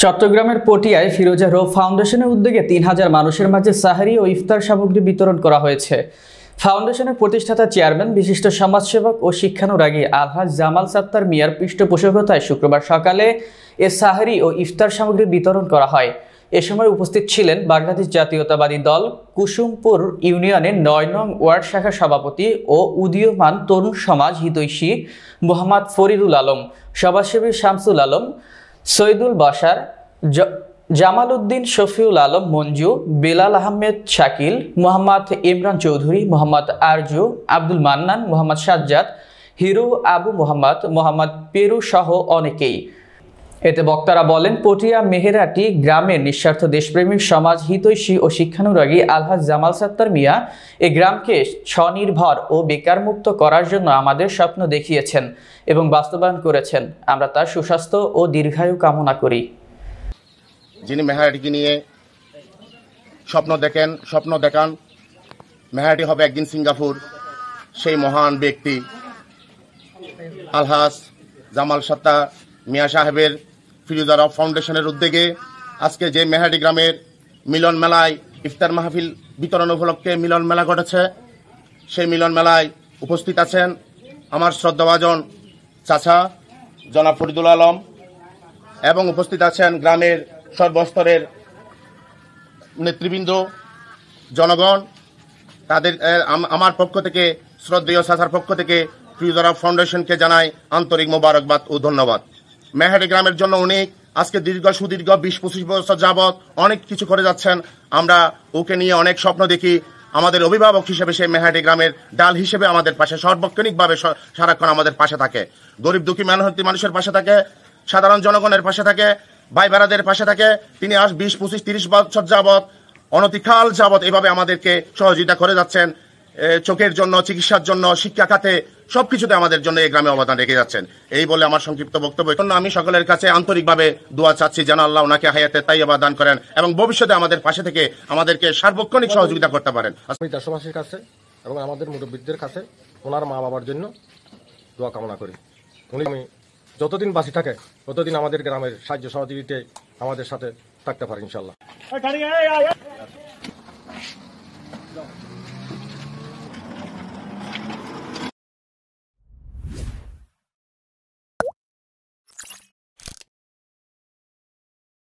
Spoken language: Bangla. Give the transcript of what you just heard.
চট্টগ্রামের পটিয়ায় ফিরোজা রো ফাউন্ডেশনের উদ্যোগে ৩,০০০ মানুষের মাঝে সাহারি ও ইফতার সামগ্রী বিতরণ করা হয়েছে। ফাউন্ডেশনের প্রতিষ্ঠাতা চেয়ারম্যান, বিশিষ্ট সমাজসেবক ও শিক্ষানুরাগী আলহাজ জামাল সাত্তার মিয়ার পৃষ্ঠপোষকতায় শুক্রবার সকালে এ সাহারি ও ইফতার সামগ্রী বিতরণ করা হয়। এ সময় উপস্থিত ছিলেন বাংলাদেশ জাতীয়তাবাদী দল কুসুমপুর ইউনিয়নের ৯ নং ওয়ার্ড শাখা সভাপতি ও উদীয়মান তরুণ সমাজ হিতৈষী মোহাম্মদ ফরিদুল আলম, সমাজসেবী শামসুল আলম, সৈয়দুল বাশার, জামাল উদ্দিন, শফিউল আলম মঞ্জু, বেলাল আহমেদ শাকিল, মোহাম্মদ ইমরান চৌধুরী, মোহাম্মদ আরজু, আব্দুল মান্নান, মোহাম্মদ সাজ্জাদ, হিরু, আবু মোহাম্মদ পেরু সহ অনেকেই। এতে বক্তারা বলেন, পটিয়া মেহেরাটি গ্রামের নিঃস্বার্থ দেশপ্রেমিক সমাজ হিতৈষী ও শিক্ষানুরাগী আলহাজ জামাল সাত্তার মিয়া এই গ্রামকে স্বনির্ভর ও বেকারমুক্ত করার জন্য আমাদের স্বপ্ন দেখিয়েছেন এবং বাস্তবায়ন করেছেন। আমরা তার সুস্বাস্থ্য ও দীর্ঘায়ু কামনা করি। যিনি মেহেরাটিকে নিয়ে স্বপ্ন দেখান মেহেরাটি হবে একদিন সিঙ্গাপুর, সেই মহান ব্যক্তি আলহাজ জামাল সাত্তার মিয়া সাহেবের ফিরোজা রো ফাউন্ডেশনের উদ্যোগে আজকে যে মেহেরাটি গ্রামের মিলন মেলায় ইফতার মাহফিল বিতরণ উপলক্ষে মিলন মেলা ঘটেছে, সেই মিলন মেলায় উপস্থিত আছেন আমার শ্রদ্ধাভাজন চাচা জনাব ফরিদুল আলম এবং উপস্থিত আছেন গ্রামের সর্বস্তরের নেতৃবৃন্দ, জনগণ। তাদের আমার পক্ষ থেকে, শ্রদ্ধেয় চাচার পক্ষ থেকে ফিরোজা রো ফাউন্ডেশনকে জানাই আন্তরিক মোবারকবাদ ও ধন্যবাদ। মেহেরাটি গ্রামের জন্য উনি আজকে সুদীর্ঘ ২০-২৫ বছর যাবৎ অনেক কিছু করে যাচ্ছেন। আমরা ওকে নিয়ে অনেক স্বপ্ন দেখি। আমাদের অভিভাবক হিসেবে সেই মেহেরাটি গ্রামের ডাল হিসেবে আমাদের পাশে সার্বক্ষণিকভাবে সারাক্ষণ আমাদের পাশে থাকে। গরিব দুঃখী মেহনতি মানুষের পাশে থাকে, সাধারণ জনগণের পাশে থাকে, ভাই বেড়াদের পাশে থাকে। তিনি আজ ২০-২৫-৩০ বছর যাবৎ অনতিকাল যাবৎ এভাবে আমাদেরকে সহযোগিতা করে যাচ্ছেন। চোখের জন্য, চিকিৎসার জন্য, শিক্ষা খাতে সবকিছুতে আমাদের জন্য এই গ্রামে অবদান রেখে যাচ্ছেন। এই বলে আমার সংক্ষিপ্ত বক্তব্য। আমি সকলের কাছে আন্তরিকভাবে দোয়া চাচ্ছি যেন আল্লাহ ওনাকে হায়াতে তাইয়্যিবা দান করেন এবং ভবিষ্যতে আমাদের পাশে থেকে আমাদেরকে সার্বক্ষণিক সহযোগিতা করতে পারেন। আমি দেশবাসীর কাছে এবং আমাদের মুরব্বীদের কাছে ওনার মা বাবার জন্য দোয়া কামনা করি। উনি যতদিন বাঁচি থাকে ততদিন আমাদের গ্রামের সাহায্য সহযোগিতায় আমাদের সাথে থাকতে পারে ইনশাল্লাহ।